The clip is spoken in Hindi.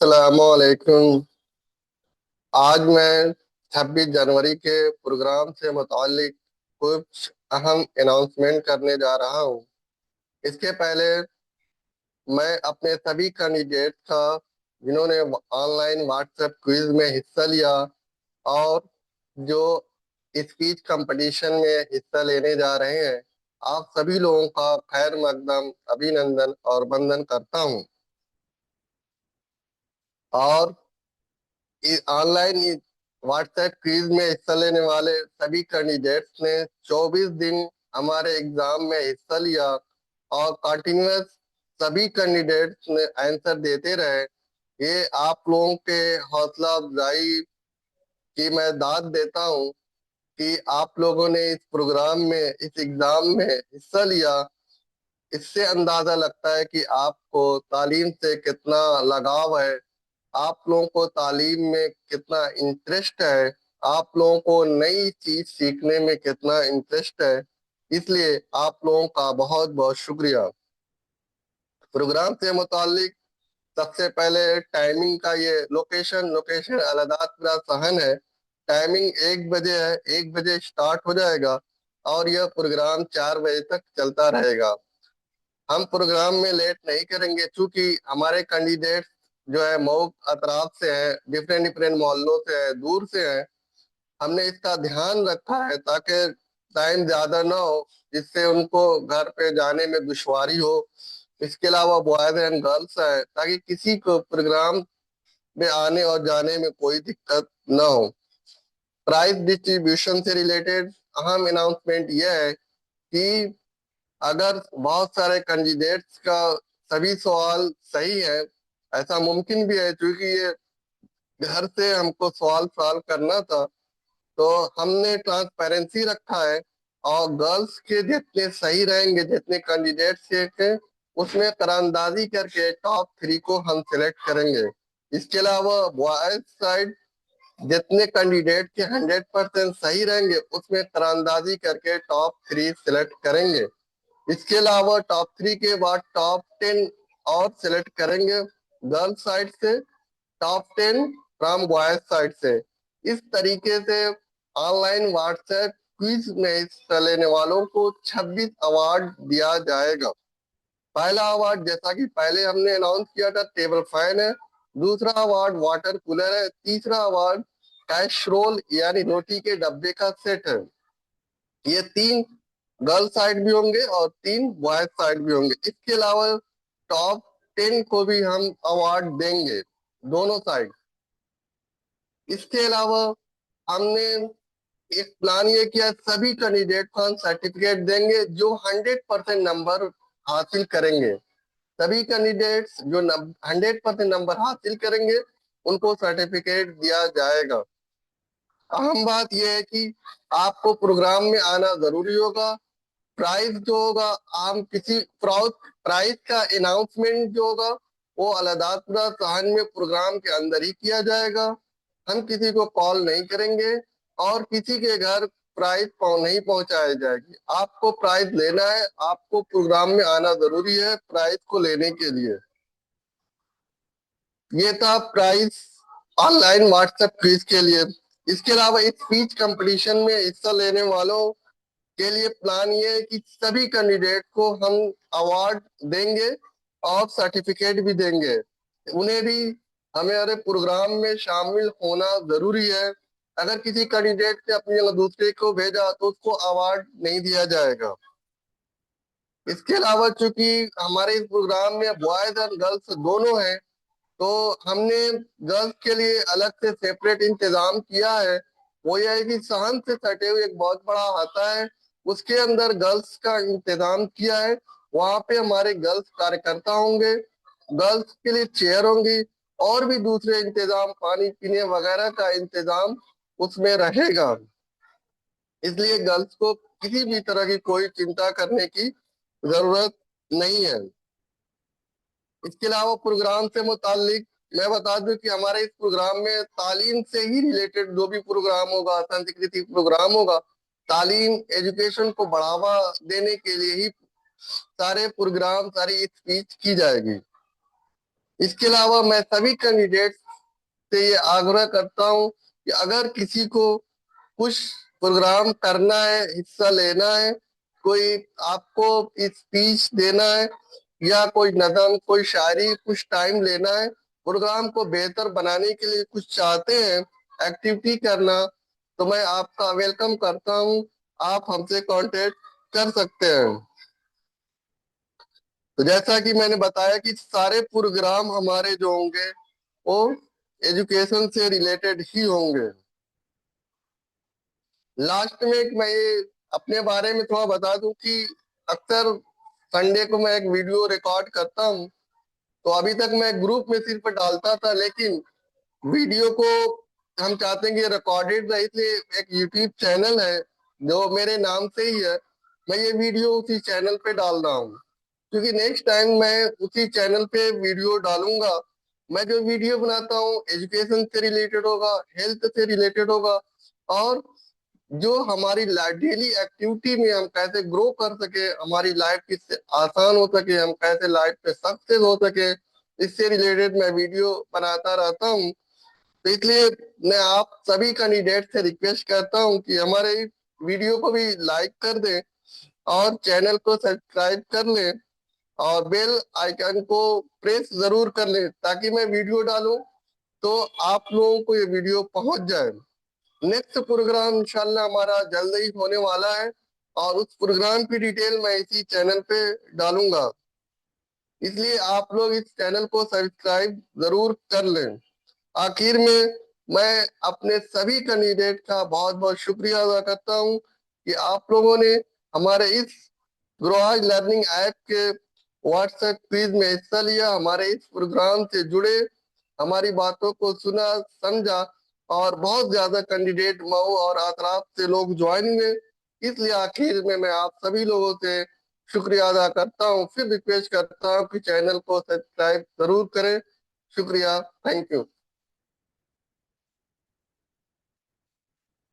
अस्सलामुअलैकुम। आज मैं 26 जनवरी के प्रोग्राम से मुतालिक कुछ अहम अनाउंसमेंट करने जा रहा हूँ। इसके पहले मैं अपने सभी कैंडिडेट का जिन्होंने ऑनलाइन व्हाट्सएप क्विज में हिस्सा लिया और जो स्पीच कंपटीशन में हिस्सा लेने जा रहे हैं, आप सभी लोगों का खैर मकदम अभिनंदन और वंदन करता हूँ। और ऑनलाइन व्हाट्सएप क्विज में हिस्सा लेने वाले सभी कैंडिडेट्स ने 24 दिन हमारे एग्जाम में हिस्सा लिया और कंटिन्यूअस सभी कैंडिडेट्स ने आंसर देते रहे। ये आप लोगों के हौसला अफजाई की मैं दाद देता हूँ कि आप लोगों ने इस प्रोग्राम में इस एग्जाम में हिस्सा लिया। इससे अंदाजा लगता है कि आपको तालीम से कितना लगाव है, आप लोगों को तालीम में कितना इंटरेस्ट है, आप लोगों को नई चीज सीखने में कितना इंटरेस्ट है। इसलिए आप लोगों का बहुत बहुत शुक्रिया। प्रोग्राम से मुतालिक सबसे पहले टाइमिंग का ये लोकेशन लोकेशन अलादापुरा सहन है। टाइमिंग 1 बजे है, 1 बजे स्टार्ट हो जाएगा और यह प्रोग्राम 4 बजे तक चलता रहेगा। हम प्रोग्राम में लेट नहीं करेंगे क्योंकि हमारे कैंडिडेट जो है मऊ अतराफ से हैं, डिफरेंट डिफरेंट मोहल्लों से हैं, दूर से हैं। हमने इसका ध्यान रखा है ताकि टाइम ज्यादा ना हो जिससे उनको घर पे जाने में दुश्वारी हो। इसके अलावा बॉयज एंड गर्ल्स है ताकि किसी को प्रोग्राम में आने और जाने में कोई दिक्कत ना हो। प्राइज डिस्ट्रीब्यूशन से रिलेटेड अहम अनाउंसमेंट यह है कि अगर बहुत सारे कैंडिडेट्स का सभी सवाल सही है, ऐसा मुमकिन भी है क्योंकि ये घर से हमको सवाल सवाल करना था, तो हमने ट्रांसपेरेंसी रखा है और गर्ल्स के जितने सही रहेंगे, जितने कैंडिडेट्स के उसमें तरंदाजी करके टॉप 3 को हम सिलेक्ट करेंगे। इसके अलावा बॉयज साइड जितने कैंडिडेट के 100% सही रहेंगे उसमें तरंदाजी करके टॉप 3 सिलेक्ट करेंगे। इसके अलावा टॉप 3 के बाद टॉप 10 और सिलेक्ट करेंगे गर्ल्स साइड से, टॉप 10 फ्रॉम बॉयज साइड से। इस तरीके से ऑनलाइन व्हाट्सएप क्विज में हिस्सा लेने वालों को 26 अवार्ड दिया जाएगा। पहला अवार्ड जैसा कि पहले हमने अनाउंस किया था टेबल फैन है, दूसरा अवार्ड वाटर कूलर है, तीसरा अवार्ड कैश रोल यानी रोटी के डब्बे का सेट है। ये 3 गर्ल साइड भी होंगे और 3 बॉयज साइड भी होंगे। इसके अलावा टॉप 10 को भी हम अवार्ड देंगे दोनों साइड। इसके अलावा हमने एक प्लान ये किया सभी कैंडिडेट को हम सर्टिफिकेट देंगे जो 100% नंबर हासिल करेंगे। सभी कैंडिडेट्स जो 100% नंबर हासिल करेंगे उनको सर्टिफिकेट दिया जाएगा। अहम बात यह है कि आपको प्रोग्राम में आना जरूरी होगा। प्राइस जो होगा हम किसी प्राइस का अनाउंसमेंट जो होगा वो अलदातपुरा सहन में प्रोग्राम के अंदर ही किया जाएगा। हम किसी को कॉल नहीं करेंगे और किसी के घर प्राइस नहीं पहुंचाई जाएगी। आपको प्राइस लेना है, आपको प्रोग्राम में आना जरूरी है प्राइस को लेने के लिए। ये था प्राइस ऑनलाइन व्हाट्सएप क्विज के लिए। इसके अलावा इस स्पीच कंपटीशन में हिस्सा लेने वालों के लिए प्लान ये है कि सभी कैंडिडेट को हम अवार्ड देंगे और सर्टिफिकेट भी देंगे। उन्हें भी हमारे प्रोग्राम में शामिल होना जरूरी है। अगर किसी कैंडिडेट ने अपनी जगह दूसरे को भेजा तो उसको अवार्ड नहीं दिया जाएगा। इसके अलावा चूंकि हमारे इस प्रोग्राम में बॉयज और गर्ल्स दोनों हैं, तो हमने गर्ल्स के लिए अलग से सेपरेट इंतजाम किया है। वो ये है कि सहन से सटे हुए एक बहुत बड़ा हाता है, उसके अंदर गर्ल्स का इंतजाम किया है। वहां पे हमारे गर्ल्स कार्यकर्ता होंगे, गर्ल्स के लिए चेयर होंगी और भी दूसरे इंतजाम पानी पीने वगैरह का इंतजाम उसमें रहेगा। इसलिए गर्ल्स को किसी भी तरह की कोई चिंता करने की जरूरत नहीं है। इसके अलावा प्रोग्राम से मुतालिक मैं बता दूं कि हमारे इस प्रोग्राम में तालीम से ही रिलेटेड जो भी प्रोग्राम होगा, सांस्कृतिक प्रोग्राम होगा, तालीम एजुकेशन को बढ़ावा देने के लिए ही सारे प्रोग्राम सारी स्पीच की जाएगी। इसके अलावा मैं सभी कैंडिडेट से ये आग्रह करता हूँ कि अगर किसी को कुछ प्रोग्राम करना है, हिस्सा लेना है, कोई आपको स्पीच देना है या कोई नज़म, कोई शायरी, कुछ टाइम लेना है, प्रोग्राम को बेहतर बनाने के लिए कुछ चाहते हैं, एक्टिविटी करना, तो मैं आपका वेलकम करता हूँ। आप हमसे कांटेक्ट कर सकते हैं। तो जैसा कि मैंने बताया कि सारे प्रोग्राम हमारे जो होंगे वो एजुकेशन से रिलेटेड ही होंगे। लास्ट में मैं ये अपने बारे में थोड़ा बता दूं कि अक्सर संडे को मैं एक वीडियो रिकॉर्ड करता हूँ। तो अभी तक मैं ग्रुप में सिर्फ डालता था, लेकिन वीडियो को हम चाहते हैं कि रिकॉर्डेड रहे, इसलिए एक यूट्यूब चैनल है जो मेरे नाम से ही है। मैं ये वीडियो उसी चैनल पे डाल रहा हूँ, क्योंकि नेक्स्ट टाइम मैं उसी चैनल पे वीडियो डालूंगा। मैं जो वीडियो बनाता हूँ एजुकेशन से रिलेटेड होगा, हेल्थ से रिलेटेड होगा, और जो हमारी डेली एक्टिविटी में हम कैसे ग्रो कर सके, हमारी लाइफ किससे आसान हो सके, हम कैसे लाइफ पे सक्सेस हो सके, इससे रिलेटेड मैं वीडियो बनाता रहता हूँ। तो इसलिए मैं आप सभी कैंडिडेट से रिक्वेस्ट करता हूँ कि हमारे वीडियो को भी लाइक कर दें और चैनल को सब्सक्राइब कर लें और बेल आइकन को प्रेस जरूर कर लें, ताकि मैं वीडियो डालूं तो आप लोगों को ये वीडियो पहुंच जाए। नेक्स्ट प्रोग्राम इंशाल्लाह हमारा जल्द ही होने वाला है और उस प्रोग्राम की डिटेल मैं इसी चैनल पे डालूंगा, इसलिए आप लोग इस चैनल को सब्सक्राइब जरूर कर लें। आखिर में मैं अपने सभी कैंडिडेट का बहुत बहुत शुक्रिया अदा करता हूं कि आप लोगों ने हमारे इस ग्रोहाज लर्निंग ऐप के व्हाट्सएप क्विज में हिस्सा लिया, हमारे इस प्रोग्राम से जुड़े, हमारी बातों को सुना, समझा, और बहुत ज्यादा कैंडिडेट मऊ और अतराफ से लोग ज्वाइन हुए। इसलिए आखिर में मैं आप सभी लोगों से शुक्रिया अदा करता हूँ, फिर रिक्वेस्ट करता हूँ कि चैनल को सब्सक्राइब जरूर करें। शुक्रिया, थैंक यू।